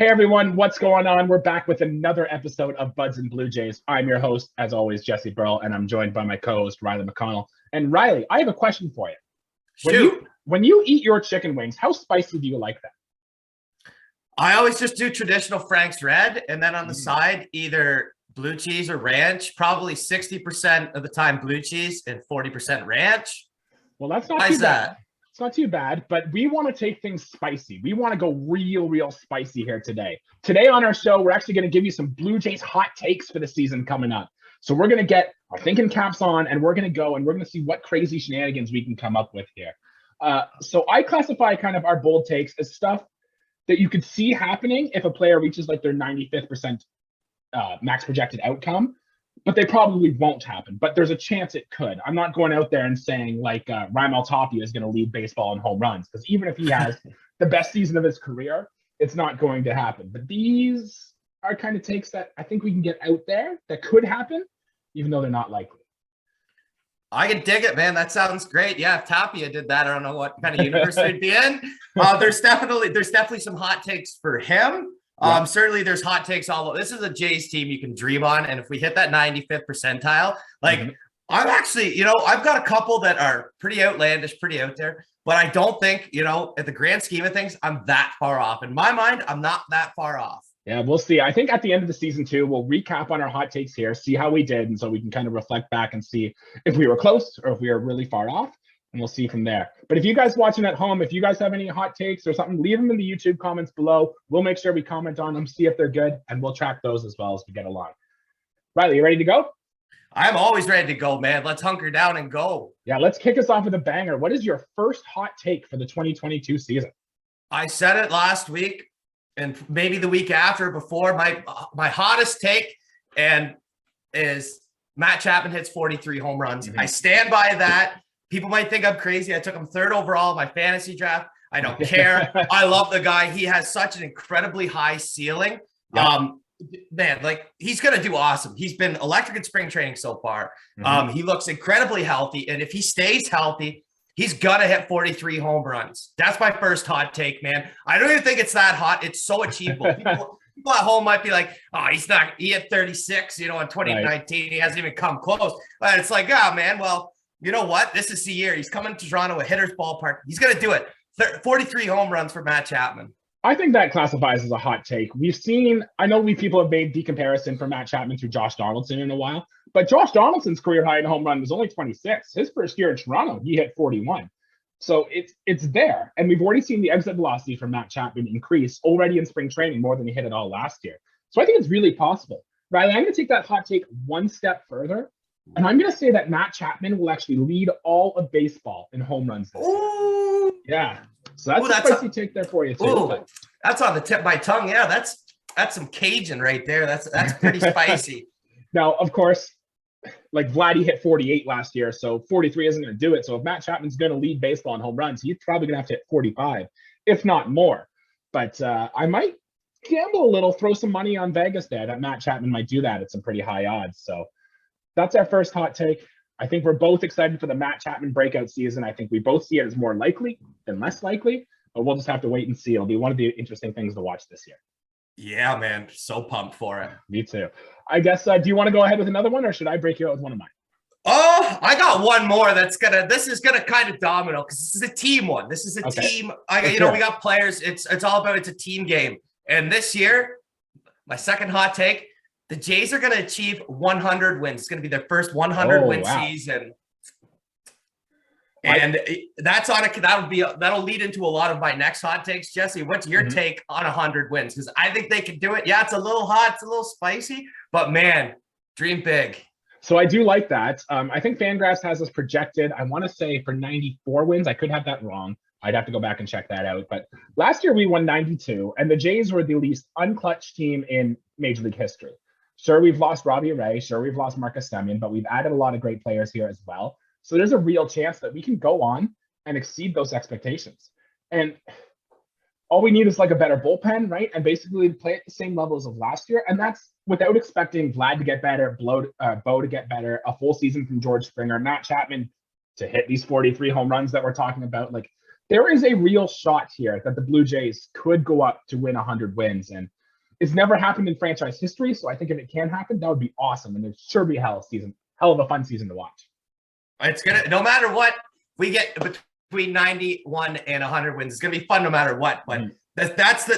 Hey everyone, what's going on? We're back with another episode of Buds and Blue Jays. I'm your host, as always, Jesse Burrell, and I'm joined by my co-host, Riley McConnell. And Riley, I have a question for you. Shoot. When you eat your chicken wings, how spicy do you like them? I always just do traditional Frank's Red, and then on the side, either blue cheese or ranch. Probably 60% of the time blue cheese and 40% ranch. Well, that's not too bad. It's not too bad, but we want to take things spicy. We want to go real spicy here today. Today on our show, we're actually going to give you some Blue Jays hot takes for the season coming up. So we're going to get our thinking caps on, and we're going to go and we're going to see what crazy shenanigans we can come up with here. So I classify kind of our bold takes as stuff that you could see happening if a player reaches like their 95th percent max projected outcome, but they probably won't happen. But there's a chance it could. I'm not going out there and saying like Raimel Tapia is going to lead baseball in home runs, because even if he has the best season of his career, it's not going to happen. But these are kind of takes that I think we can get out there that could happen, even though they're not likely. I can dig it, man. That sounds great. Yeah, if Tapia did that, I don't know what kind of universe we'd be in. There's definitely some hot takes for him. Yeah. Certainly there's hot takes all over. This is a Jays team you can dream on. And if we hit that 95th percentile, like I'm actually, I've got a couple that are pretty outlandish, pretty out there, but I don't think, at the grand scheme of things, I'm that far off. In my mind, I'm not that far off. Yeah, we'll see. I think at the end of the season too, we'll recap on our hot takes here, see how we did. And so we can kind of reflect back and see if we were close or if we were really far off. And we'll see from there. But if you guys watching at home, if you guys have any hot takes or something, leave them in the YouTube comments below. We'll make sure we comment on them, see if they're good, and we'll track those as well as we get along. Riley, you ready to go? I'm always ready to go, man. Let's hunker down and go. Yeah, let's kick us off with a banger. What is your first hot take for the 2022 season? I said it last week and maybe the week after before. My hottest take is Matt Chapman hits 43 home runs. I stand by that. People might think I'm crazy. I took him 3rd overall in my fantasy draft. I don't care. I love the guy. He has such an incredibly high ceiling. Yeah. Man, like he's going to do awesome. He's been electric in spring training so far. He looks incredibly healthy. And if he stays healthy, he's going to hit 43 home runs. That's my first hot take, man. I don't even think it's that hot. It's so achievable. People at home might be like, oh, he hit 36, in 2019. Right. He hasn't even come close. But it's like, oh, man, well, you know what? This is the year. He's coming to Toronto, a hitter's ballpark. He's going to do it. 43 home runs for Matt Chapman. I think that classifies as a hot take. I know people have made the comparison for Matt Chapman to Josh Donaldson in a while, but Josh Donaldson's career high in home run was only 26. His first year in Toronto, he hit 41. So it's there. And we've already seen the exit velocity from Matt Chapman increase already in spring training more than he hit it all last year. So I think it's really possible. Riley, I'm going to take that hot take one step further. And I'm going to say that Matt Chapman will actually lead all of baseball in home runs this year. Yeah. So that's a spicy take there for you, too. That's on the tip of my tongue. Yeah, that's some Cajun right there. That's pretty spicy. Now, of course, like Vlad, hit 48 last year, so 43 isn't going to do it. So if Matt Chapman's going to lead baseball in home runs, he's probably going to have to hit 45, if not more. But I might gamble a little, throw some money on Vegas there that Matt Chapman might do that at some pretty high odds. So that's our first hot take. I think we're both excited for the Matt Chapman breakout season. I think we both see it as more likely than less likely, but we'll just have to wait and see. It'll be one of the interesting things to watch this year. Yeah, man. So pumped for it. Me too. I guess, do you want to go ahead with another one, or should I break you out with one of mine? Oh, I got one more this is going to kind of domino, because this is a team one. This is a team. We got players. It's all about, it's a team game. And this year, my second hot take, the Jays are going to achieve 100 wins. It's going to be their first 100-win season. And that'll lead into a lot of my next hot takes. Jesse, what's your take on 100 wins? Because I think they can do it. Yeah, it's a little hot. It's a little spicy. But, man, dream big. So I do like that. I think Fangraphs has us projected, I want to say, for 94 wins. I could have that wrong. I'd have to go back and check that out. But last year we won 92, and the Jays were the least unclutched team in Major League history. Sure, we've lost Robbie Ray. Sure, we've lost Marcus Semien, but we've added a lot of great players here as well. So there's a real chance that we can go on and exceed those expectations. And all we need is like a better bullpen, right? And basically play at the same levels of last year. And that's without expecting Vlad to get better, Bo to get better, a full season from George Springer, Matt Chapman to hit these 43 home runs that we're talking about. Like, there is a real shot here that the Blue Jays could go up to win 100 wins. And it's never happened in franchise history. So I think if it can happen, that would be awesome. And it'd sure be hell of a fun season to watch. It's going to, no matter what we get between 91 and 100 wins, it's going to be fun no matter what. But that's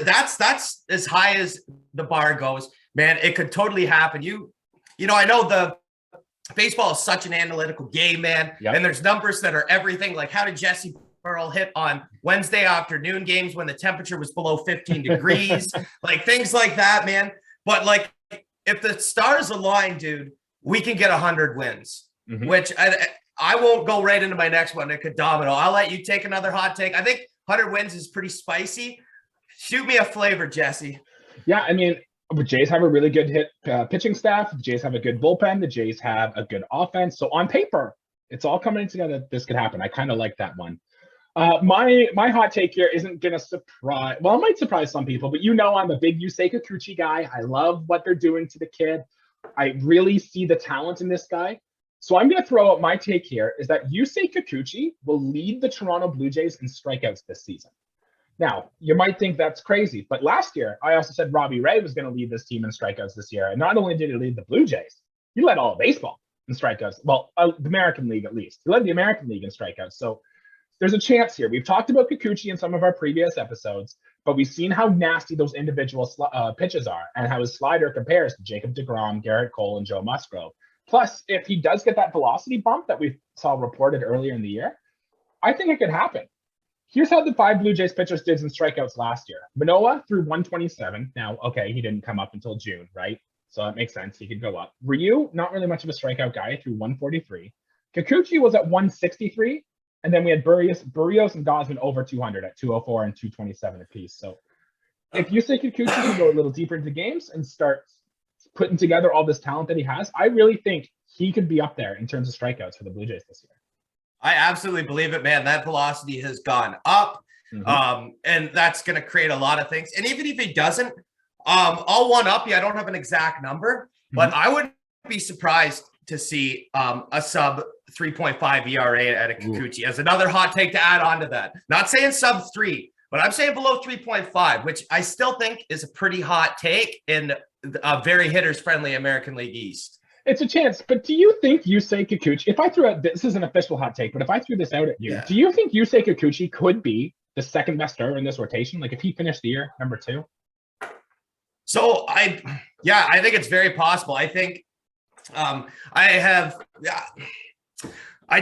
as high as the bar goes, man. It could totally happen. You know, I know the baseball is such an analytical game, man. Yep. And there's numbers that are everything. Like, how did Jesse Pearl hit on Wednesday afternoon games when the temperature was below 15 degrees? Like, things like that, man. But like, if the stars align, dude, we can get 100 wins, which I won't go right into my next one. It could domino. I'll let you take another hot take. I think 100 wins is pretty spicy. Shoot me a flavor, Jesse. Yeah, I mean, the Jays have a really good pitching staff. The Jays have a good bullpen. The Jays have a good offense. So on paper, it's all coming together. This could happen. I kind of like that one. My hot take here isn't going to surprise. Well, it might surprise some people, but you know I'm a big Yusei Kikuchi guy. I love what they're doing to the kid. I really see the talent in this guy. So I'm going to throw out my take here is that Yusei Kikuchi will lead the Toronto Blue Jays in strikeouts this season. Now, you might think that's crazy, but last year, I also said Robbie Ray was going to lead this team in strikeouts this year. And not only did he lead the Blue Jays, he led all of baseball in strikeouts. Well, the American League, at least. He led the American League in strikeouts. So there's a chance here. We've talked about Kikuchi in some of our previous episodes, but we've seen how nasty those individual pitches are and how his slider compares to Jacob deGrom, Garrett Cole, and Joe Musgrove. Plus, if he does get that velocity bump that we saw reported earlier in the year, I think it could happen. Here's how the 5 Blue Jays pitchers did in strikeouts last year. Manoah threw 127. Now, okay, he didn't come up until June, right? So that makes sense. He could go up. Ryu, not really much of a strikeout guy, threw 143. Kikuchi was at 163. And then we had Barrios and Gosman over 200 at 204 and 227 apiece. So if Yusei Kikuchi can go a little deeper into games and start putting together all this talent that he has, I really think he could be up there in terms of strikeouts for the Blue Jays this year. I absolutely believe it, man. That velocity has gone up, and that's going to create a lot of things. And even if he doesn't, I'll one-up you. I don't have an exact number, but I wouldn't be surprised to see a sub 3.5 ERA at a Kikuchi as another hot take to add on to that. Not saying sub 3, but I'm saying below 3.5, which I still think is a pretty hot take in a very hitters-friendly American League East. It's a chance, but do you think Yusei Kikuchi, if I threw out, this is an official hot take, but if I threw this out at you, do you think Yusei Kikuchi could be the second best starter in this rotation? Like if he finished the year number 2? So I think it's very possible. I think I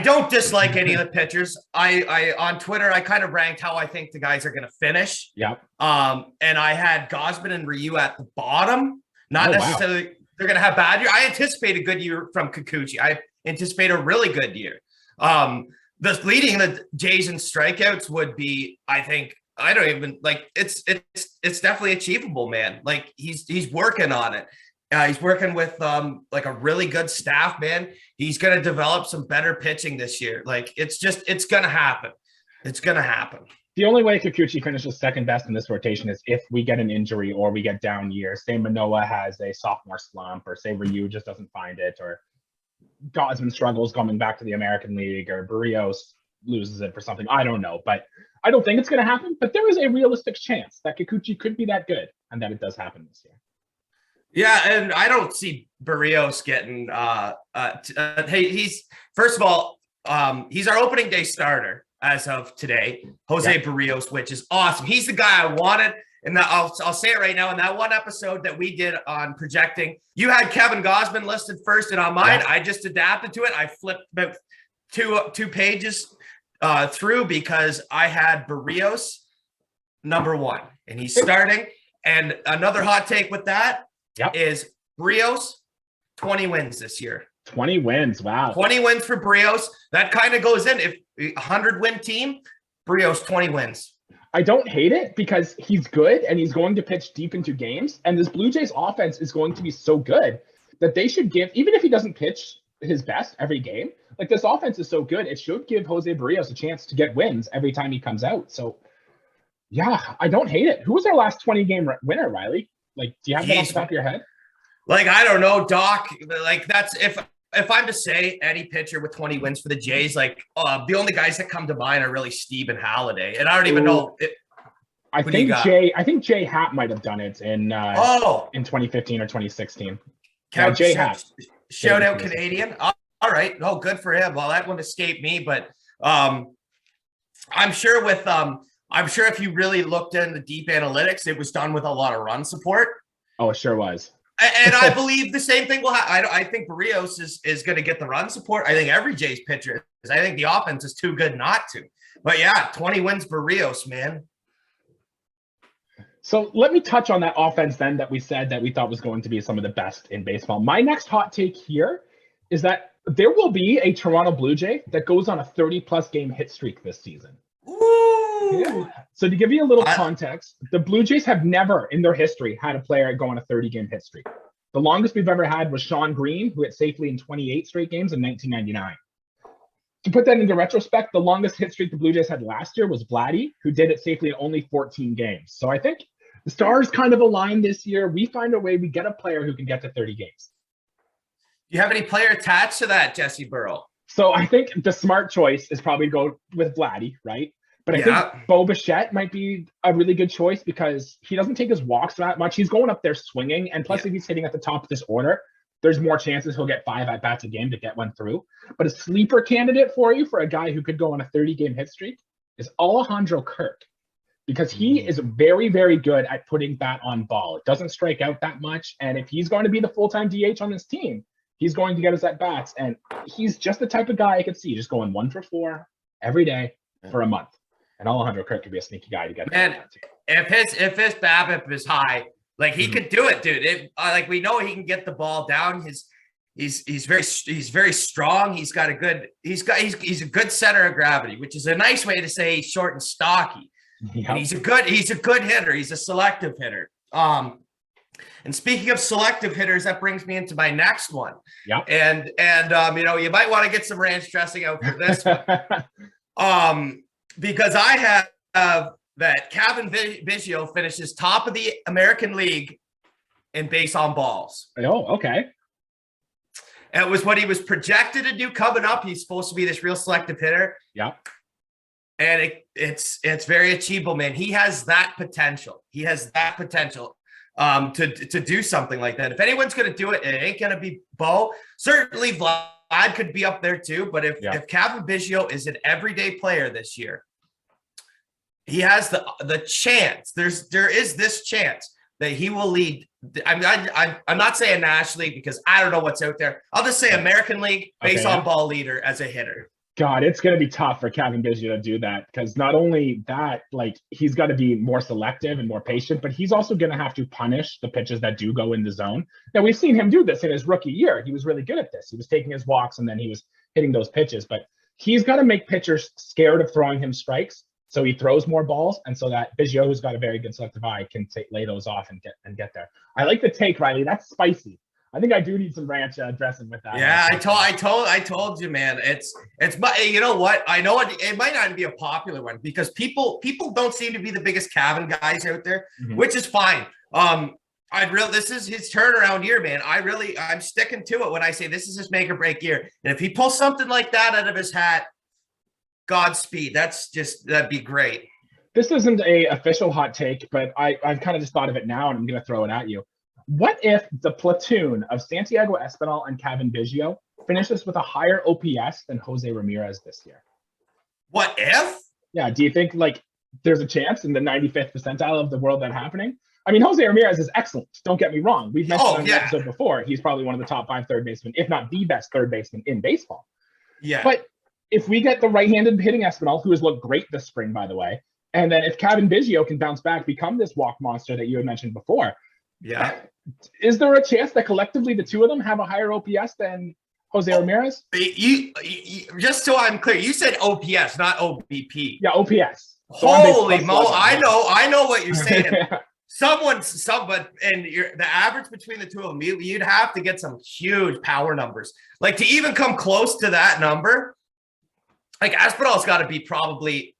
don't dislike any of the pitchers. I on Twitter, I kind of ranked how I think the guys are going to finish. Yeah. And I had Gosman and Ryu at the bottom, not necessarily. Wow. They're going to have bad year. I anticipate a good year from Kikuchi. I anticipate a really good year. The leading the Jays in strikeouts would be, I think, I don't even like it's definitely achievable, man. Like he's working on it. He's working with like a really good staff, man. He's going to develop some better pitching this year. Like it's going to happen. It's going to happen. The only way Kikuchi finishes second best in this rotation is if we get an injury or we get down years. Say Manoah has a sophomore slump, or say Ryu just doesn't find it, or Gosman struggles coming back to the American League, or Barrios loses it for something. I don't know, but I don't think it's going to happen. But there is a realistic chance that Kikuchi could be that good and that it does happen this year. Yeah, and I don't see Barrios getting he's first of all, he's our opening day starter as of today, Jose Barrios, which is awesome. He's the guy I wanted. And I'll say it right now. In that one episode that we did on projecting, you had Kevin Gosman listed first, and on mine, I just adapted to it. I flipped about two pages through because I had Barrios number 1, and he's starting. And another hot take with that is Barrios 20 wins this year. 20 wins. Wow. 20 wins for Barrios. That kind of goes in. If 100-win team, Barrios 20 wins. I don't hate it because he's good and he's going to pitch deep into games. And this Blue Jays offense is going to be so good that they should give, even if he doesn't pitch his best every game, like this offense is so good, it should give Jose Barrios a chance to get wins every time he comes out. So, yeah, I don't hate it. Who was our last 20-game winner, Riley? Like, do you have that off the top of your head? Like, I don't know, Doc. Like, that's if if I'm to say any pitcher with 20 wins for the Jays, like the only guys that come to mind are really Steve and Halliday, and I don't even know. I think Jay Happ might have done it in 2015 or 2016. Jay Happ. Shout out Canadian. All right. Oh, good for him. Well, that one escaped me, but I'm sure if you really looked into deep analytics, it was done with a lot of run support. Oh, it sure was. And I believe the same thing will happen. I think Barrios is going to get the run support. I think every Jays pitcher is. I think the offense is too good not to. But yeah, 20 wins Barrios, man. So let me touch on that offense then that we said that we thought was going to be some of the best in baseball. My next hot take here is that there will be a Toronto Blue Jay that goes on a 30-plus game hit streak this season. Ooh. Yeah. So to give you a little context, the Blue Jays have never in their history had a player go on a 30-game hit streak. The longest we've ever had was Sean Green, who hit safely in 28 straight games in 1999. To put that into retrospect, the longest hit streak the Blue Jays had last year was Vladdy, who did it safely in only 14 games. So I think the stars kind of align this year. We find a way, we get a player who can get to 30 games. Do you have any player attached to that, Jesse Burrow? So I think the smart choice is probably go with Vladdy, right? But I think Bo Bichette might be a really good choice because he doesn't take his walks that much. He's going up there swinging. And plus, if he's hitting at the top of this order, there's more chances he'll get 5 at-bats a game to get one through. But a sleeper candidate for you for a guy who could go on a 30-game hit streak is Alejandro Kirk. Because he is very, very good at putting bat on ball. It doesn't strike out that much. And if he's going to be the full-time DH on this team, he's going to get us at-bats. And he's just the type of guy I could see just going 1 for 4 every day for a month. And Alejandro Kirk could be a sneaky guy to get. And if his BABIP is high, like he could do it, dude. Like we know he can get the ball down. He's very strong. He's a good center of gravity, which is a nice way to say he's short and stocky. Yep. And he's a good hitter. He's a selective hitter. And speaking of selective hitters, that brings me into my next one. Yep. And you might want to get some ranch dressing out for this one. Because I have that Kevin Biggio finishes top of the American League in base on balls. Oh, okay. And it was what he was projected to do coming up. He's supposed to be this real selective hitter. Yeah. And it's very achievable, man. He has that potential. To do something like that. If anyone's going to do it, it ain't going to be Bo. Certainly Vlad could be up there too. But if Kevin Biggio is an everyday player this year, he has the chance. There is this chance that he will lead. I'm not saying National League because I don't know what's out there. I'll just say American League base on ball leader as a hitter. God, it's going to be tough for Kevin Biggio to do that because not only that, like he's got to be more selective and more patient, but he's also going to have to punish the pitches that do go in the zone. Now, we've seen him do this in his rookie year. He was really good at this. He was taking his walks and then he was hitting those pitches, but he's got to make pitchers scared of throwing him strikes. So he throws more balls. And so that Biggio, who's got a very good selective eye, can lay those off and get there. I like the take, Riley. That's spicy. I think I do need some ranch dressing with that. Yeah, I told you, man. It's you know what? I know it might not be a popular one because people don't seem to be the biggest Kevin guys out there, which is fine. This is his turnaround year, man. I'm sticking to it when I say this is his make or break year. And if he pulls something like that out of his hat, Godspeed. That'd be great. This isn't a official hot take, but I've kind of just thought of it now and I'm going to throw it at you. What if the platoon of Santiago Espinal and Kevin Biggio finishes with a higher OPS than Jose Ramirez this year? What if? Yeah. Do you think like there's a chance in the 95th percentile of the world that happening? I mean, Jose Ramirez is excellent. Don't get me wrong. We've mentioned on the episode before. He's probably one of the top 5 third basemen, if not the best third baseman in baseball. Yeah. But if we get the right-handed hitting Espinal, who has looked great this spring, by the way, and then if Kevin Biggio can bounce back, become this walk monster that you had mentioned before, is there a chance that collectively the two of them have a higher OPS than Jose Ramirez? You, just so I'm clear, you said OPS, not OBP. Yeah, OPS. So holy mo! I know what you're saying. And the average between the two of them, you'd have to get some huge power numbers. Like to even come close to that number, like Espinal's got to be probably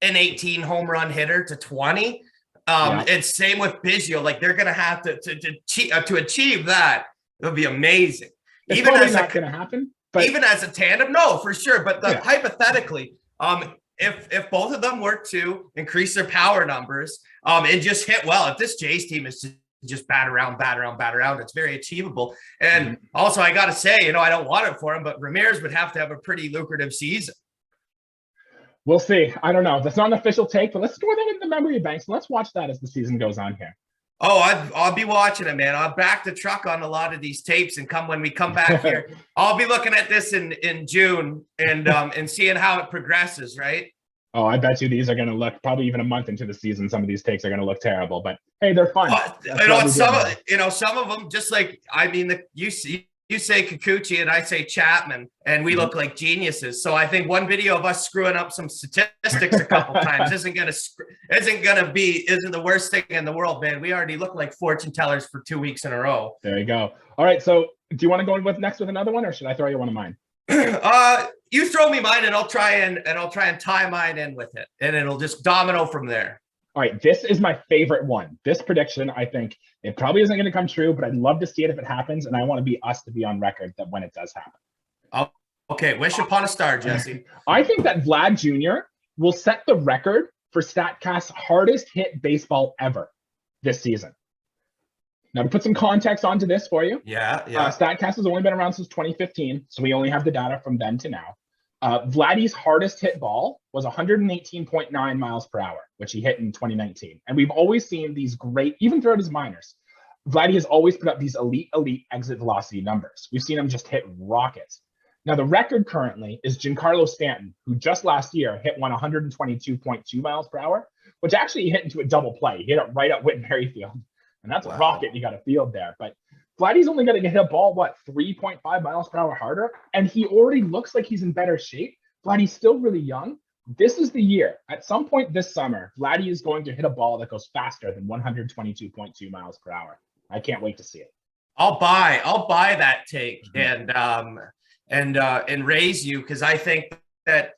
an 18 home run hitter to 20. And same with Biggio. Like they're gonna have to achieve that. It would be amazing. It's even probably not going to happen. But even as a tandem, no, for sure. But hypothetically, if both of them were to increase their power numbers and just hit well, if this Jays team is just bat around, it's very achievable. And also, I got to say, I don't want it for him, but Ramirez would have to have a pretty lucrative season. We'll see. I don't know. That's not an official take, but let's store that in the memory banks. Let's watch that as the season goes on here. Oh, I'll be watching it, man. I'll back the truck on a lot of these tapes, and when we come back here, I'll be looking at this in June and seeing how it progresses, right? Oh, I bet you these are going to look probably even a month into the season. Some of these takes are going to look terrible, but hey, they're fun. Some of them, just like, you say Kikuchi and I say Chapman, and we look like geniuses. So I think one video of us screwing up some statistics a couple times isn't the worst thing in the world, man. We already look like fortune tellers for 2 weeks in a row. There you go. All right. So do you want to go next with another one, or should I throw you one of mine? You throw me mine, and I'll try and tie mine in with it, and it'll just domino from there. All right, this is my favorite one. This prediction, I think it probably isn't going to come true, but I'd love to see it if it happens, and I want us to be on record that when it does happen. Oh, okay. Wish upon a star, Jesse. I think that Vlad Jr. will set the record for StatCast's hardest hit baseball ever this season. Now, to put some context onto this for you. Yeah. StatCast has only been around since 2015, so we only have the data from then to now. Vladdy's hardest hit ball was 118.9 miles per hour, which he hit in 2019. And we've always seen these great, even throughout his minors, Vladdy has always put up these elite exit velocity numbers. We've seen him just hit rockets. Now, the record currently is Giancarlo Stanton, who just last year hit 122.2 miles per hour, which actually hit into a double play. He hit it right at Whit Merrifield. And that's a rocket you got to field there. But Vladdy's only going to hit a ball, 3.5 miles per hour harder? And he already looks like he's in better shape. Vladdy's still really young. This is the year. At some point this summer, Vladdy is going to hit a ball that goes faster than 122.2 miles per hour. I can't wait to see it. I'll buy that take and raise you, because I think that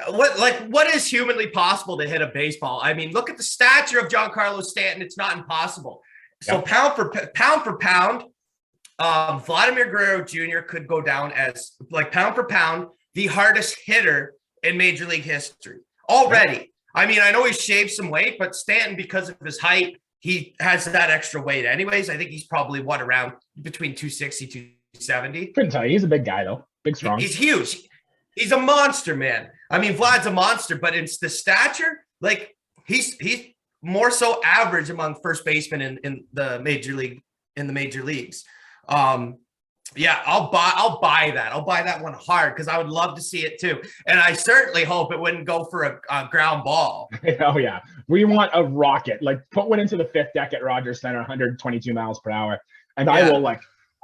what is humanly possible to hit a baseball? I mean, look at the stature of Giancarlo Stanton. It's not impossible. So pound for pound, Vladimir Guerrero Jr. could go down as, pound for pound, the hardest hitter in Major League history already. I mean, I know he shaved some weight, but Stanton, because of his height, he has that extra weight anyways. I think he's probably around between 260, 270. Couldn't tell you. He's a big guy, though. Big, strong. He's huge. He's a monster, man. I mean, Vlad's a monster, but it's the stature, he's more so average among first basemen in the major leagues. I'll buy that. I'll buy that one hard, because I would love to see it too. And I certainly hope it wouldn't go for a ground ball. Oh yeah. We want a rocket. Put one into the fifth deck at Rogers Center, 122 miles per hour. And I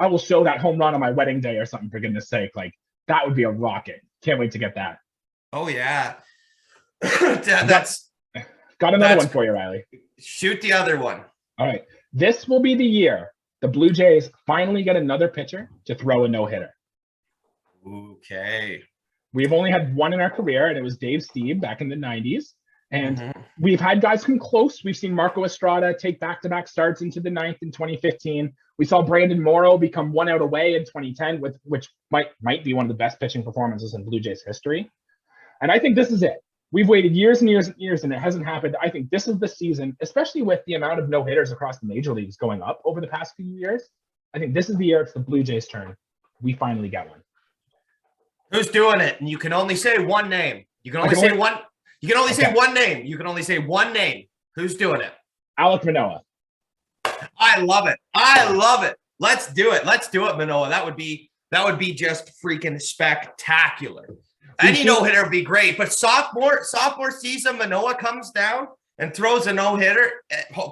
will show that home run on my wedding day or something, for goodness sake. That would be a rocket. Can't wait to get that. Oh yeah. Got another one for you, Riley. Shoot the other one. All right. This will be the year the Blue Jays finally get another pitcher to throw a no-hitter. Okay. We've only had one in our career, and it was Dave Stieb back in the 90s. And we've had guys come close. We've seen Marco Estrada take back-to-back starts into the ninth in 2015. We saw Brandon Morrow become one out away in 2010, which might be one of the best pitching performances in Blue Jays history. And I think this is it. We've waited years and years and years, and it hasn't happened. I think this is the season, especially with the amount of no-hitters across the major leagues going up over the past few years. I think this is the year it's the Blue Jays' turn. We finally get one. Who's doing it? And you can only say one name. You can only say one. You can only say one name. You can only say one name. Who's doing it? Alek Manoah. I love it. Let's do it. Manoah. That would be just freaking spectacular. Any no-hitter would be great, but sophomore season, Manoah comes down and throws a no-hitter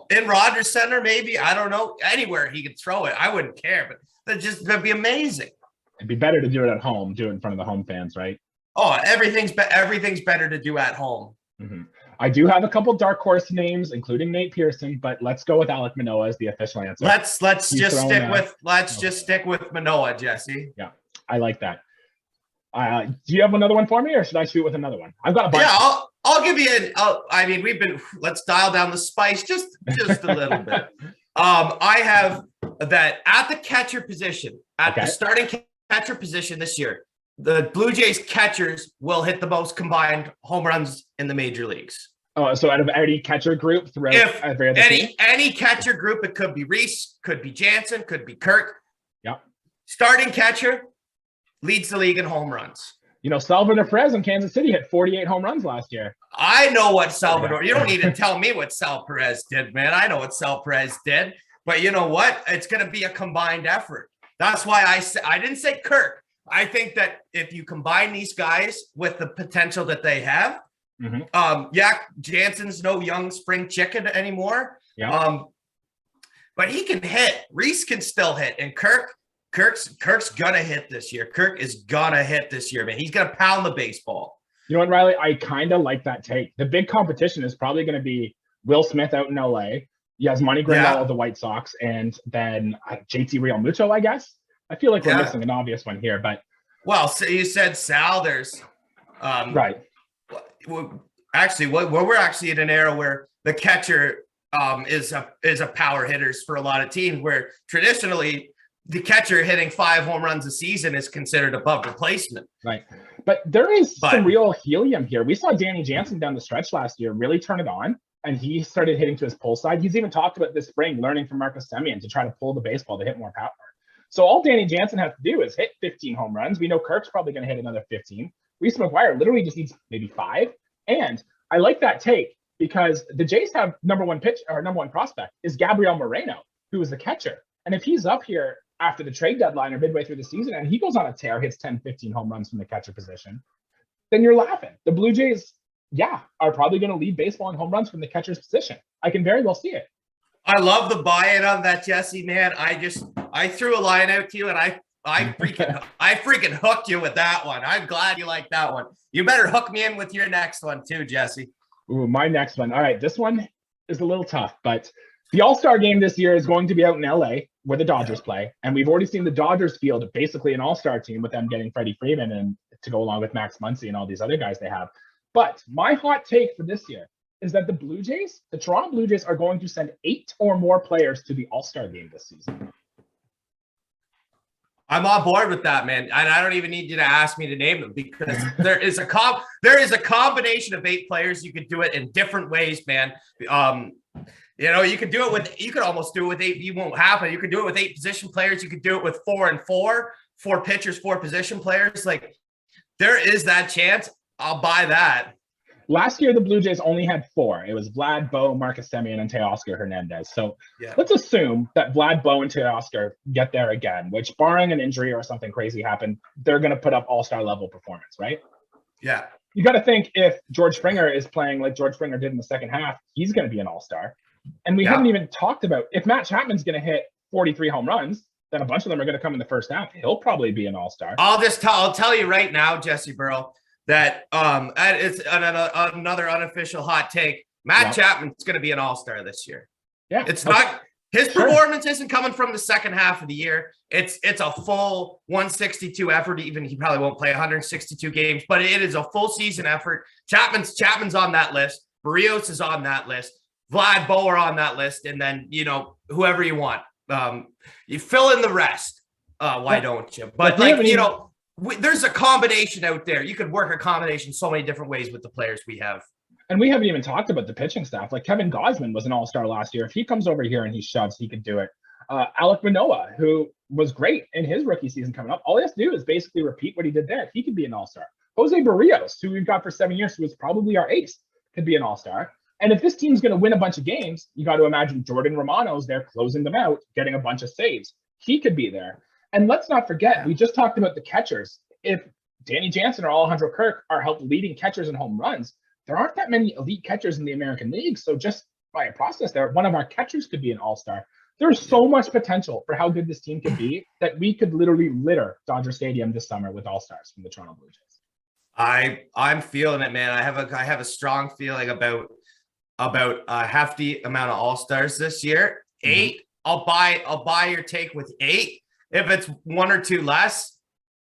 in Rogers Center, maybe. I don't know. Anywhere he could throw it. I wouldn't care, but that'd be amazing. It'd be better to do it at home, do it in front of the home fans, right? Oh, everything's better to do at home. Mm-hmm. I do have a couple dark horse names, including Nate Pearson, but let's go with Alek Manoah as the official answer. Let's just stick with Manoah, Jesse. Yeah, I like that. Do you have another one for me, or should I shoot with another one? I've got a bunch. Yeah, I'll give you let's dial down the spice just a little bit. I have that at the catcher position, the starting catcher position this year, the Blue Jays catchers will hit the most combined home runs in the major leagues. Oh, so out of any catcher group throughout every other team? Any catcher group, it could be Reese, could be Jansen, could be Kirk. Yep. Starting catcher leads the league in home runs. You know, Salvador Perez in Kansas City hit 48 home runs last year. I know what Salvador, you don't need to tell me what Sal Perez did, man. I know what Sal Perez did. But you know what? It's going to be a combined effort. That's why I didn't say Kirk. I think that if you combine these guys with the potential that they have, Jansen's no young spring chicken anymore. Yeah. But he can hit. Reese can still hit. And Kirk's gonna hit this year. Kirk is gonna hit this year, man. He's gonna pound the baseball. You know what, Riley? I kind of like that take. The big competition is probably going to be Will Smith out in LA. Yasmani Grandal of the White Sox, and then JT Realmuto, I guess. I feel like we're missing an obvious one here, but well, so you said Sal. There's right. Actually, we're actually in an era where the catcher is a power hitters for a lot of teams. Where traditionally the catcher hitting 5 home runs a season is considered above replacement. Right, but there is some real helium here. We saw Danny Jansen down the stretch last year really turn it on. And he started hitting to his pull side. He's even talked about this spring learning from Marcus Semien to try to pull the baseball to hit more power. So all Danny Jansen has to do is hit 15 home runs. We know Kirk's probably going to hit another 15. Reese McGuire literally just needs maybe 5. And I like that take because the Jays have number one prospect is Gabriel Moreno, who is the catcher. And if he's up here after the trade deadline or midway through the season and he goes on a tear, hits 10, 15 home runs from the catcher position, then you're laughing. The Blue Jays are probably going to lead baseball in home runs from the catcher's position. I can very well see it. I love the buy-in on that, Jesse, man. I threw a line out to you and I freaking hooked you with that one. I'm glad you like that one. You better hook me in with your next one too, Jesse. Ooh, my next one. All right. This one is a little tough, but the All-Star game this year is going to be out in LA where the Dodgers play. And we've already seen the Dodgers field basically an All-Star team with them getting Freddie Freeman and to go along with Max Muncy and all these other guys they have. But my hot take for this year is that the Toronto Blue Jays are going to send 8 or more players to the All-Star game this season. I'm on board with that, man. And I don't even need you to ask me to name them because there is a combination of 8 players. You could do it in different ways, man. You know, you could almost do it with 8. You won't happen. You could do it with 8 position players. You could do it with 4 and 4 pitchers, 4 position players. Like there is that chance. I'll buy that. Last year, the Blue Jays only had 4. It was Vlad, Bo, Marcus Semien, and Teoscar Hernandez. So let's assume that Vlad, Bo, and Teoscar get there again, which barring an injury or something crazy happen, they're going to put up all-star level performance, right? Yeah. You got to think if George Springer is playing like George Springer did in the second half, he's going to be an all-star. And we haven't even talked about if Matt Chapman's going to hit 43 home runs, then a bunch of them are going to come in the first half. He'll probably be an all-star. I'll tell you right now, Jesse Burrow, that it's another unofficial hot take. Matt Chapman's going to be an all-star this year. Yeah, it's not his performance isn't coming from the second half of the year. It's a full 162 effort. Even he probably won't play 162 games, but it is a full season effort. Chapman's on that list. Barrios is on that list. Vlad, Bo are on that list, and then whoever you want. You fill in the rest. Why don't you? But there's a combination out there. You could work a combination so many different ways with the players we have. And we haven't even talked about the pitching staff. Like Kevin Gausman was an all-star last year. If he comes over here and he shoves, he could do it. Alek Manoah, who was great in his rookie season coming up, all he has to do is basically repeat what he did there. He could be an all-star. Jose Barrios, who we've got for 7 years, who is probably our ace, could be an all-star. And if this team's going to win a bunch of games, you got to imagine Jordan Romano's there closing them out, getting a bunch of saves. He could be there. And let's not forget, we just talked about the catchers. If Danny Jansen or Alejandro Kirk are helped leading catchers in home runs, there aren't that many elite catchers in the American League. So just by a process there, one of our catchers could be an all-star. There's so much potential for how good this team could be that we could literally litter Dodger Stadium this summer with all-stars from the Toronto Blue Jays. I'm feeling it, man. I have a strong feeling about a hefty amount of all-stars this year. 8. I'll buy your take with 8. If it's 1 or 2 less,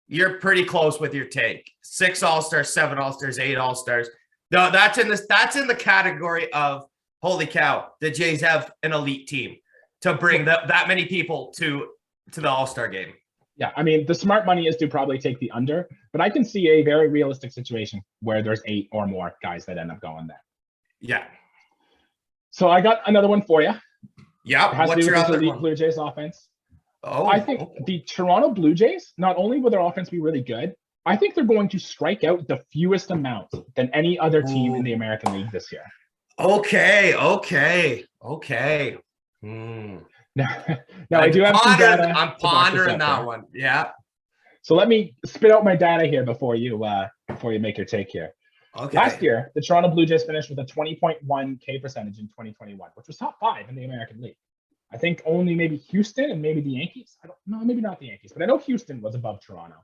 you're pretty close with your take. 6 all-stars, 7 all-stars, 8 all-stars. No, that's in the category of holy cow, the Jays have an elite team to bring that many people to the All-Star game. Yeah, I mean, the smart money is to probably take the under, but I can see a very realistic situation where there's 8 or more guys that end up going there. Yeah. So I got another one for you. Yeah. What's your other one? Blue Jays offense. Oh, I think the Toronto Blue Jays, not only will their offense be really good, I think they're going to strike out the fewest amounts than any other team in the American League this year. Okay. Now I do have some data. I'm pondering that one. Yeah. So let me spit out my data here before you make your take here. Okay. Last year, the Toronto Blue Jays finished with a 20.1 K percentage in 2021, which was top 5 in the American League. I think only maybe Houston and maybe the Yankees. I don't know, maybe not the Yankees, but I know Houston was above Toronto.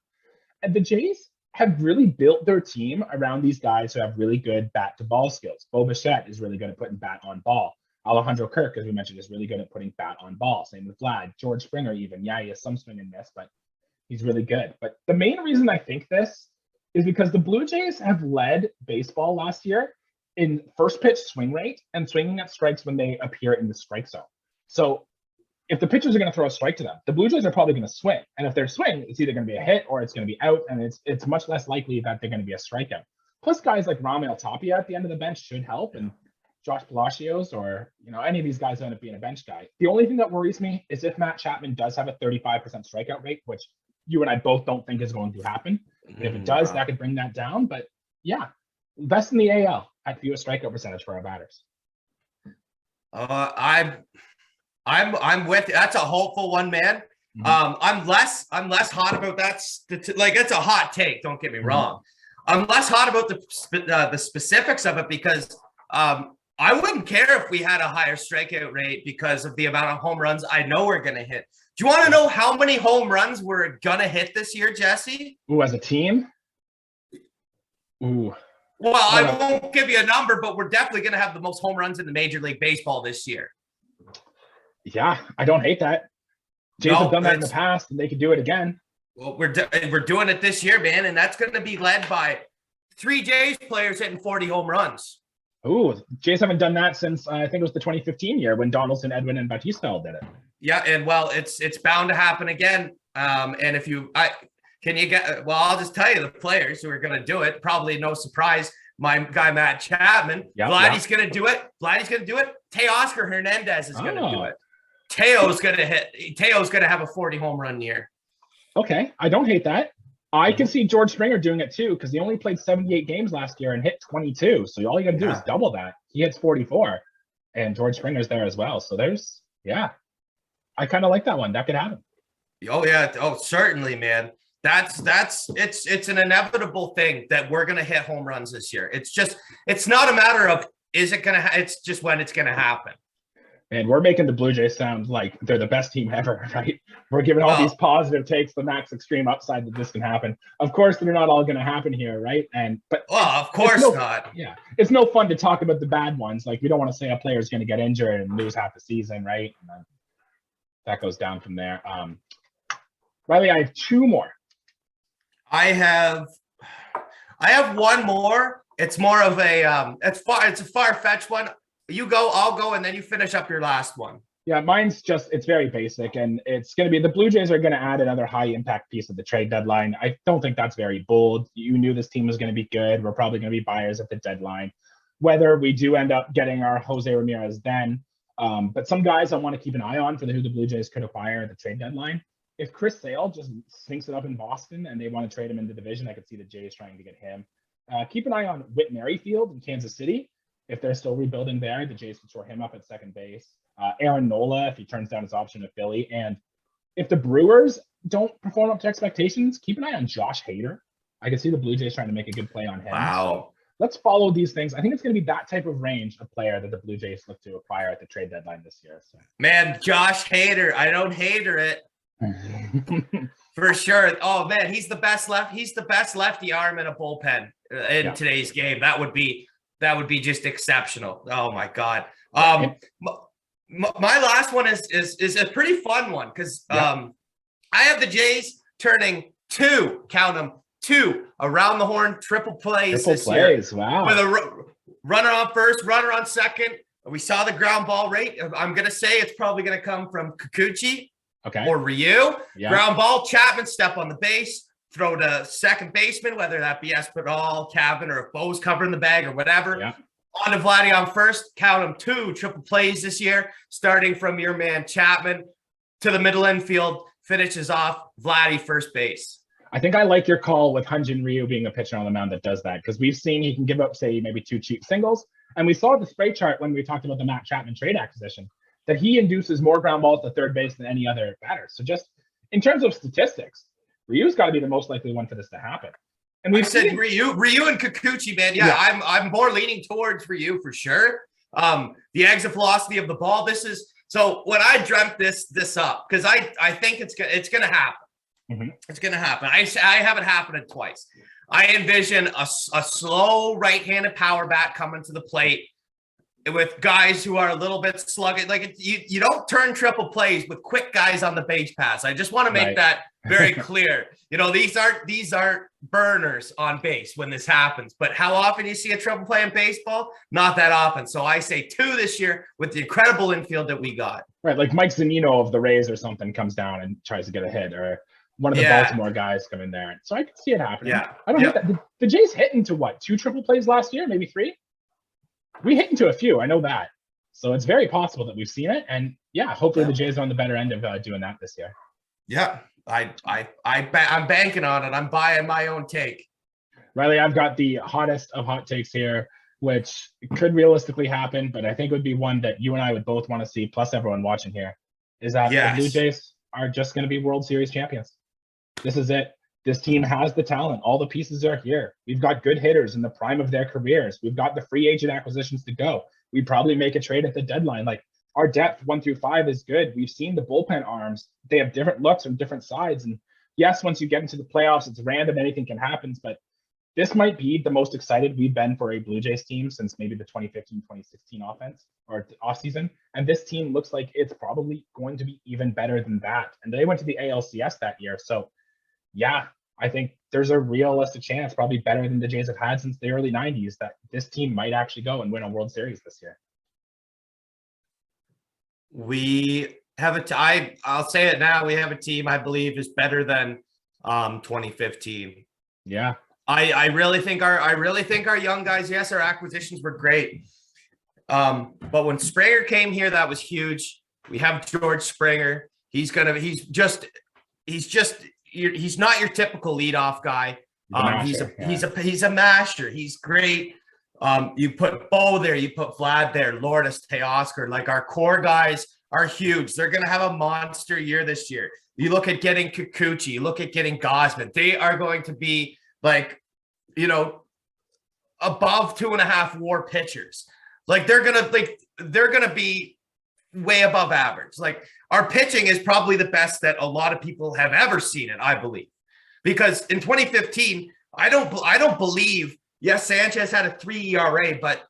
And the Jays have really built their team around these guys who have really good bat to ball skills. Bo Bichette is really good at putting bat on ball. Alejandro Kirk, as we mentioned, is really good at putting bat on ball. Same with Vlad. George Springer even. Yeah, he has some swing and miss, but he's really good. But the main reason I think this is because the Blue Jays have led baseball last year in first pitch swing rate and swinging at strikes when they appear in the strike zone. So if the pitchers are going to throw a strike to them, the Blue Jays are probably going to swing. And if they're swing, it's either going to be a hit or it's going to be out. And it's much less likely that they're going to be a strikeout. Plus guys like Raimel Tapia at the end of the bench should help. And Josh Palacios or, any of these guys end up being a bench guy. The only thing that worries me is if Matt Chapman does have a 35% strikeout rate, which you and I both don't think is going to happen. And if it does, that could bring that down. But yeah, best in the AL at fewest strikeout percentage for our batters. I'm with you. That's a hopeful one, man. Mm-hmm. I'm less hot about that. It's a hot take. Don't get me wrong. I'm less hot about the specifics of it because I wouldn't care if we had a higher strikeout rate because of the amount of home runs I know we're going to hit. Do you want to know how many home runs we're going to hit this year, Jesse? Ooh, as a team? Ooh. Well, I won't give you a number, but we're definitely going to have the most home runs in the Major League Baseball this year. Yeah, I don't hate that. Jays have done that in the past, and they could do it again. Well, we're doing it this year, man, and that's going to be led by 3 Jays players hitting 40 home runs. Ooh, Jays haven't done that since I think it was the 2015 year when Donaldson, Edwin, and Bautista all did it. Yeah, and well, it's bound to happen again. And if I'll just tell you the players who are going to do it. Probably no surprise. My guy Matt Chapman. Vladdy's going to do it. Teoscar Hernandez is going to do it. Teo's going to have a 40 home run year. Okay, I don't hate that. I can see George Springer doing it too because he only played 78 games last year and hit 22. So all you got to do is double that. He hits 44, and George Springer's there as well. So I kind of like that one. That could happen. Oh yeah. Oh, certainly, man. It's an inevitable thing that we're going to hit home runs this year. It's not a matter of is it going to. It's just when it's going to happen. And we're making the Blue Jays sound like they're the best team ever, right? We're giving all these positive takes, the max extreme upside that this can happen. Of course, they're not all going to happen here, right? Of course not. Yeah, it's no fun to talk about the bad ones. Like we don't want to say a player is going to get injured and lose half the season, right? And then that goes down from there. Riley, I have 2 more. I have one more. It's more of a it's a far-fetched one. You go, I'll go, and then you finish up your last one. Yeah, mine's it's very basic, and it's going to be the Blue Jays are going to add another high-impact piece at the trade deadline. I don't think that's very bold. You knew this team was going to be good. We're probably going to be buyers at the deadline. Whether we do end up getting our Jose Ramirez then, but some guys I want to keep an eye on for who the Blue Jays could acquire at the trade deadline. If Chris Sale just sinks it up in Boston and they want to trade him in the division, I could see the Jays trying to get him. Keep an eye on Whit Merrifield in Kansas City. If they're still rebuilding there, the Jays could shore him up at second base. Aaron Nola, if he turns down his option to Philly. And if the Brewers don't perform up to expectations, keep an eye on Josh Hader. I can see the Blue Jays trying to make a good play on him. Wow. So let's follow these things. I think it's going to be that type of range of player that the Blue Jays look to acquire at the trade deadline this year. So. Man, Josh Hader, I don't hater it. For sure. Oh man, he's the best lefty arm in a bullpen in today's game. That would be just exceptional. Oh my God. My last one is a pretty fun one because I have the Jays turning 2 around the horn triple plays this year. Wow. With a runner on first, runner on second. We saw the ground ball rate. I'm going to say it's probably going to come from Kikuchi. Okay. or Ryu. Yeah. Ground ball, Chapman step on the base, throw to second baseman, whether that be Espinal, Cavan, or if Bo's covering the bag or whatever. Yeah. On to Vladdy on first. Count them 2 triple plays this year, starting from your man Chapman to the middle infield, finishes off Vladdy first base. I think I like your call with Hyun-Jin Ryu being a pitcher on the mound that does that, because we've seen he can give up, say, maybe 2 cheap singles. And we saw the spray chart when we talked about the Matt Chapman trade acquisition, that he induces more ground balls to third base than any other batter. So just in terms of statistics, Ryu's got to be the most likely one for this to happen. And we've said Ryu and Kikuchi, man. Yeah, I'm more leaning towards Ryu for sure. The exit velocity of the ball. This is so when I dreamt this up, because I think it's gonna happen. Mm-hmm. It's gonna happen. I have it happening twice. I envision a slow right-handed power bat coming to the plate with guys who are a little bit sluggish. Like you don't turn triple plays with quick guys on the base pass. I just want to make that very clear. These aren't burners on base when this happens. But how often you see a triple play in baseball? Not that often. So I say 2 this year with the incredible infield that we got. Right, like Mike Zunino of the Rays or something comes down and tries to get a hit, or one of the Baltimore guys come in there. So I can see it happening. Yeah. I don't hate that. The Jays hit into what? 2 triple plays last year, maybe 3? We hit into a few. I know that. So it's very possible that we've seen it. And hopefully the Jays are on the better end of doing that this year. Yeah. I'm banking on it. I'm buying my own take. Riley, I've got the hottest of hot takes here, which could realistically happen, but I think it would be one that you and I would both want to see, plus everyone watching here, is that the Blue Jays are just going to be World Series champions. This is it. This team has the talent. All the pieces are here. We've got good hitters in the prime of their careers. We've got the free agent acquisitions to go. We'd probably make a trade at the deadline. Like, our depth 1 through 5 is good. We've seen the bullpen arms. They have different looks from different sides. And yes, once you get into the playoffs, it's random. Anything can happen. But this might be the most excited we've been for a Blue Jays team since maybe the 2015-2016 offense or offseason. And this team looks like it's probably going to be even better than that. And they went to the ALCS that year. So, I think there's a realistic chance, probably better than the Jays have had since the early 90s, that this team might actually go and win a World Series this year. We have I'll say it now. We have a team I believe is better than 2015. Yeah. I really think our young guys, yes, our acquisitions were great. But when Springer came here, that was huge. We have George Springer. He's not your typical leadoff guy. He's a masher. He's great. You put Bo there, you put Vlad there, Lourdes, Teoscar. Like, our core guys are huge. They're going to have a monster year this year. You look at getting Kikuchi, you look at getting Gosman. They are going to be above 2.5 WAR pitchers. Like, they're going to be way above average. Like, our pitching is probably the best that a lot of people have ever seen it, I believe. Because in 2015, I don't believe, yes, Sanchez had a 3 ERA, but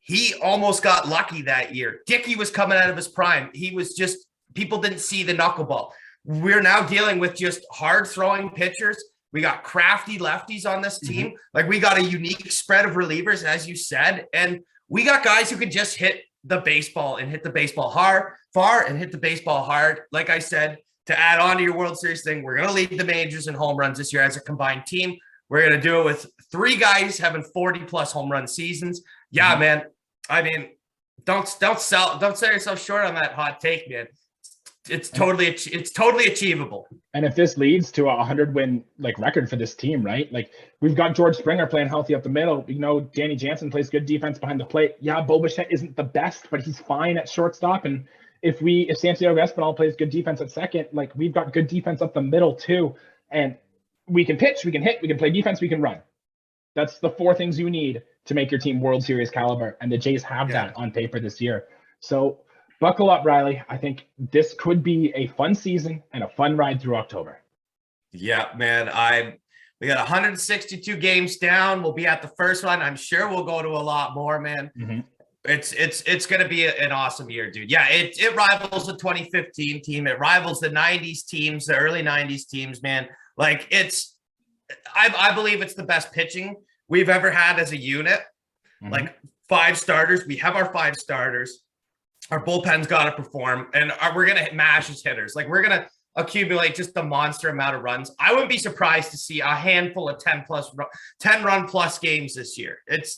he almost got lucky that year. Dickey was coming out of his prime. He was just, people didn't see the knuckleball. We're now dealing with just hard throwing pitchers. We got crafty lefties on this team. Like, we got a unique spread of relievers, as you said, and we got guys who can just hit the baseball and hit the baseball far and hit the baseball hard. Like I said, to add on to your World Series thing, we're going to lead the majors in home runs this year as a combined team. We're going to do it with 3 guys having 40+ home run seasons. Yeah, man. I mean, don't sell yourself short on that hot take, man. It's totally achievable. And if this leads to a 100-win record for this team, right? Like, we've got George Springer playing healthy up the middle. Danny Jansen plays good defense behind the plate. Yeah, Bo Bichette isn't the best, but he's fine at shortstop. And if Santiago Espinal plays good defense at second, we've got good defense up the middle too. And we can pitch, we can hit, we can play defense, we can run. That's the 4 things you need to make your team World Series caliber. And the Jays have that on paper this year. So buckle up, Riley. I think this could be a fun season and a fun ride through October. Yeah, man. We got 162 games down. We'll be at the first one. I'm sure we'll go to a lot more, man. Mm-hmm. It's going to be an awesome year, dude. Yeah, it rivals the 2015 team. It rivals the 90s teams, the early 90s teams, man. Like, I believe it's the best pitching we've ever had as a unit. Mm-hmm. Like, 5 starters. We have our 5 starters. Our bullpen's got to perform, and we're going to mash as hitters. Like, we're going to accumulate just a monster amount of runs. I wouldn't be surprised to see a handful of 10 run plus games this year. It's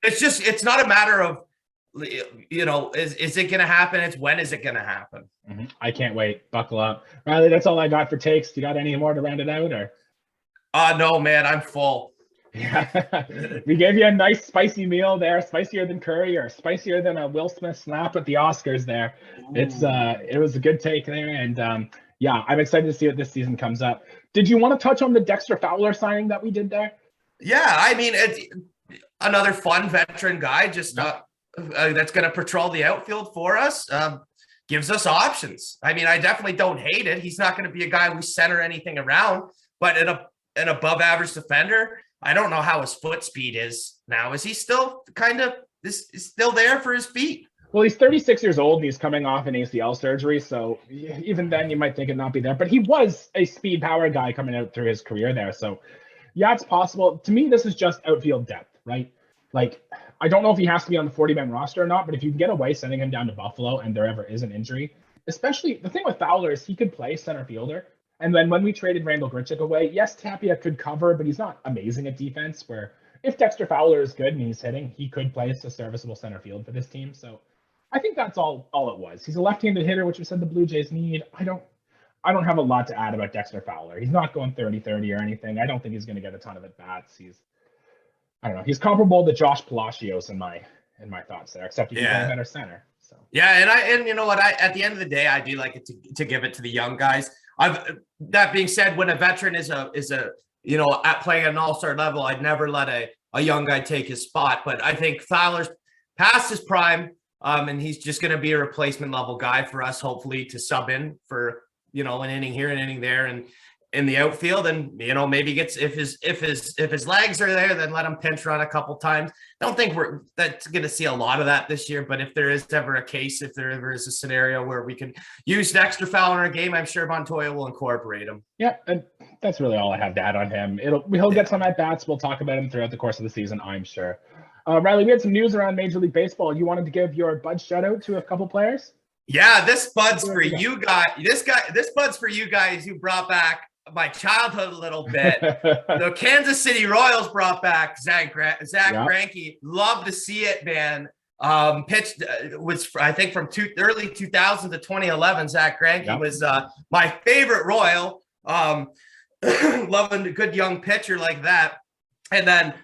it's not a matter of, is it going to happen? It's when is it going to happen? Mm-hmm. I can't wait. Buckle up. Riley, that's all I got for takes. You got any more to round it out, or? No, man, I'm full. Yeah, we gave you a nice spicy meal there, spicier than curry or spicier than a Will Smith snap at the Oscars there. Ooh. It was a good take there, and yeah, I'm excited to see what this season comes up. Did you want to touch on the Dexter Fowler signing that we did there? Yeah, I mean, it's another fun veteran guy, just that's going to patrol the outfield for us. Gives us options. I mean, I definitely don't hate it. He's not going to be a guy we center anything around, but an above average defender. I don't know how his foot speed is now. Is he still is still there for his feet? Well, he's 36 years old and he's coming off an ACL surgery. So even then you might think it'd not be there, but he was a speed power guy coming out through his career there. So yeah, it's possible. To me, this is just outfield depth, right? Like, I don't know if he has to be on the 40-man roster or not, but if you can get away sending him down to Buffalo and there ever is an injury, especially the thing with Fowler is he could play center fielder. And then when we traded Randall Grichuk away, yes, Tapia could cover, but he's not amazing at defense, where if Dexter Fowler is good and he's hitting, he could play as a serviceable center field for this team. So I think that's all it was. He's a left-handed hitter, which we said the Blue Jays need. I don't have a lot to add about Dexter Fowler. He's not going 30-30 or anything. I don't think he's going to get a ton of at-bats. I don't know. He's comparable to Josh Palacios in my thoughts there, except he's a better center. So yeah, and you know what? At the end of the day, I do like it to give it to the young guys. That being said, when a veteran is at playing at an all-star level, I'd never let a young guy take his spot. But I think Fowler's past his prime, and he's just going to be a replacement level guy for us, hopefully to sub in for an inning here, an inning there, and in the outfield, and maybe gets if his legs are there, then let him pinch run a couple times. Don't think that's going to see a lot of that this year, but if there is ever a case, if there ever is a scenario where we can use Dexter Fowler in a game, I'm sure Montoya will incorporate him. Yeah, and that's really all I have to add on him. He'll get some at bats. We'll talk about him throughout the course of the season, I'm sure. Riley, we had some news around Major League Baseball. You wanted to give your Bud shout out to a couple players? Yeah, this Bud's for you guys. This Bud's for you guys who brought back my childhood a little bit. The Kansas City Royals brought back Zach Greinke. Love to see it, man. Pitched was I think from early 2000 to 2011. Zach Greinke was my favorite Royal. Loving a good young pitcher like that. And then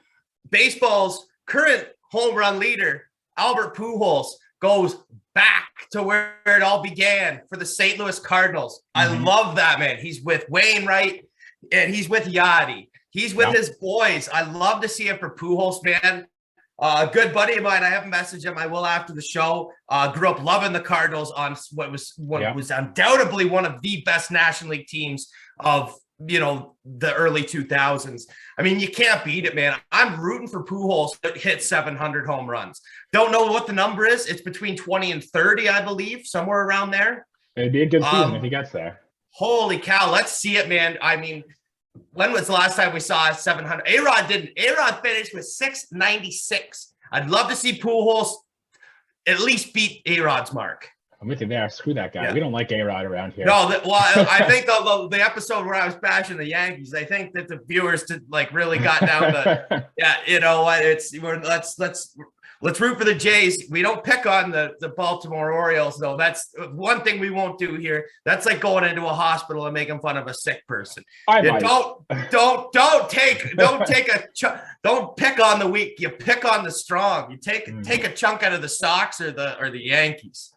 baseball's current home run leader, Albert Pujols, goes back to where it all began for the St. Louis Cardinals. I love that, man. He's with Wainwright and he's with Yachty. He's with his boys. I love to see it for Pujols, man. A good buddy of mine, I haven't messaged him. I will after the show. Grew up loving the Cardinals on what was undoubtedly one of the best National League teams of the early 2000s. I mean, you can't beat it, man. I'm rooting for Pujols to hit 700 home runs. Don't know what the number is. It's between 20 and 30, I believe, somewhere around there. It'd be a good season if he gets there. Holy cow. Let's see it, man. I mean, when was the last time we saw 700? A-Rod didn't. A-Rod finished with 696. I'd love to see Pujols at least beat A-Rod's mark. I'm with you there. Screw that guy. Yeah. We don't like A-Rod around here. No, I think the episode where I was bashing the Yankees, I think that the viewers really got down to you know what? Let's root for the Jays. We don't pick on the Baltimore Orioles, though. That's one thing we won't do here. That's like going into a hospital and making fun of a sick person. Don't pick on the weak. You pick on the strong. You take a chunk out of the Sox or the Yankees.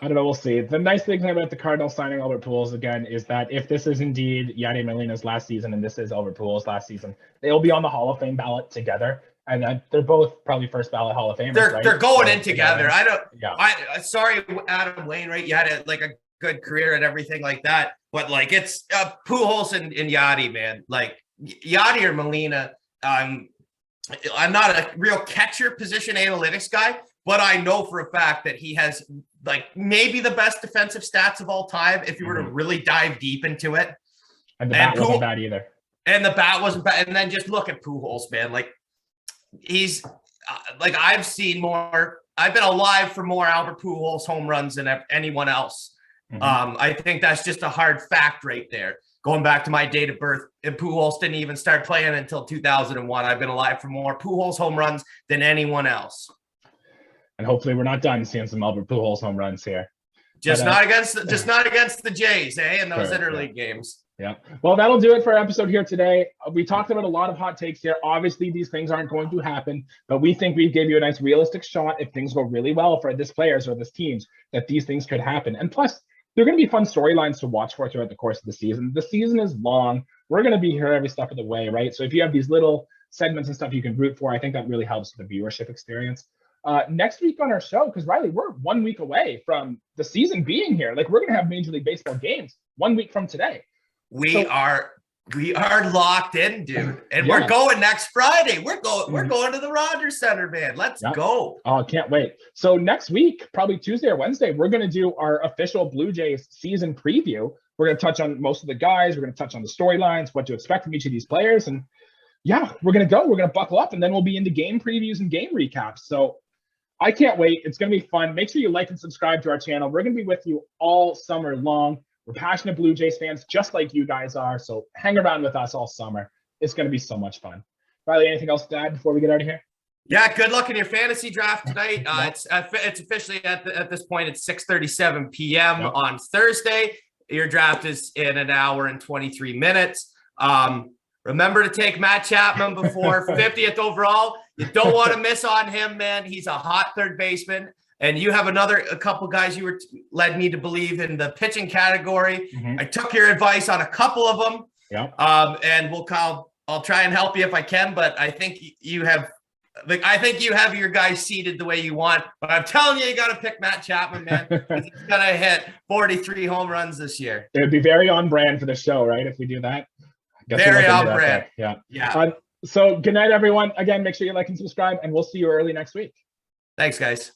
I don't know. We'll see. The nice thing about the Cardinals signing Albert Pujols again is that if this is indeed Yadier Molina's last season and this is Albert Pujols' last season, they'll be on the Hall of Fame ballot together. And they're both probably first ballot Hall of Famers. They're going in together. Sorry, Adam Wainwright. You had a good career and everything like that. But it's Pujols and Yachty, man. Yachty or Molina. I'm not a real catcher position analytics guy, but I know for a fact that he has maybe the best defensive stats of all time if you were to really dive deep into it. And the bat wasn't bad either. And the bat wasn't bad. And then just look at Pujols, man. He's I've seen more. I've been alive for more Albert Pujols home runs than anyone else. I think that's just a hard fact right there. Going back to my date of birth, and Pujols didn't even start playing until 2001. I've been alive for more Pujols home runs than anyone else. And hopefully we're not done seeing some Albert Pujols home runs here. Just not against the Jays, in those interleague games. Yeah. Well, that'll do it for our episode here today. We talked about a lot of hot takes here. Obviously, these things aren't going to happen, but we think we gave you a nice realistic shot if things go really well for this players or this teams, that these things could happen. And plus, they're going to be fun storylines to watch for throughout the course of the season. The season is long. We're going to be here every step of the way, right? So if you have these little segments and stuff you can root for, I think that really helps the viewership experience. Next week on our show, because Riley, we're 1 week away from the season being here. Like, we're going to have Major League Baseball games 1 week from today. We are locked in, dude, and we're going next Friday. We're going to the Rogers Center, man. Let's go. Oh, I can't wait. So next week, probably Tuesday or Wednesday, we're going to do our official Blue Jays season preview. We're going to touch on most of the guys. We're going to touch on the storylines, what to expect from each of these players, and we're going to go. We're going to buckle up, and then we'll be into game previews and game recaps. So I can't wait. It's going to be fun. Make sure you like and subscribe to our channel. We're going to be with you all summer long. We're passionate Blue Jays fans, just like you guys are. So hang around with us all summer. It's going to be so much fun. Riley, anything else to add before we get out of here? Yeah, good luck in your fantasy draft tonight. It's officially at this point, it's 6:37 p.m. on Thursday. Your draft is in an hour and 23 minutes. Remember to take Matt Chapman before 50th overall. You don't want to miss on him, man. He's a hot third baseman. And you have a couple guys you led me to believe in the pitching category. I took your advice on a couple of them. And I'll try and help you if I can, but I think you have your guys seated the way you want. But I'm telling you got to pick Matt Chapman, man. He's gonna hit 43 home runs this year. It would be very on brand for the show, right? If we do that. Very on brand. Yeah. So good night, everyone. Again, make sure you like and subscribe, and we'll see you early next week. Thanks, guys.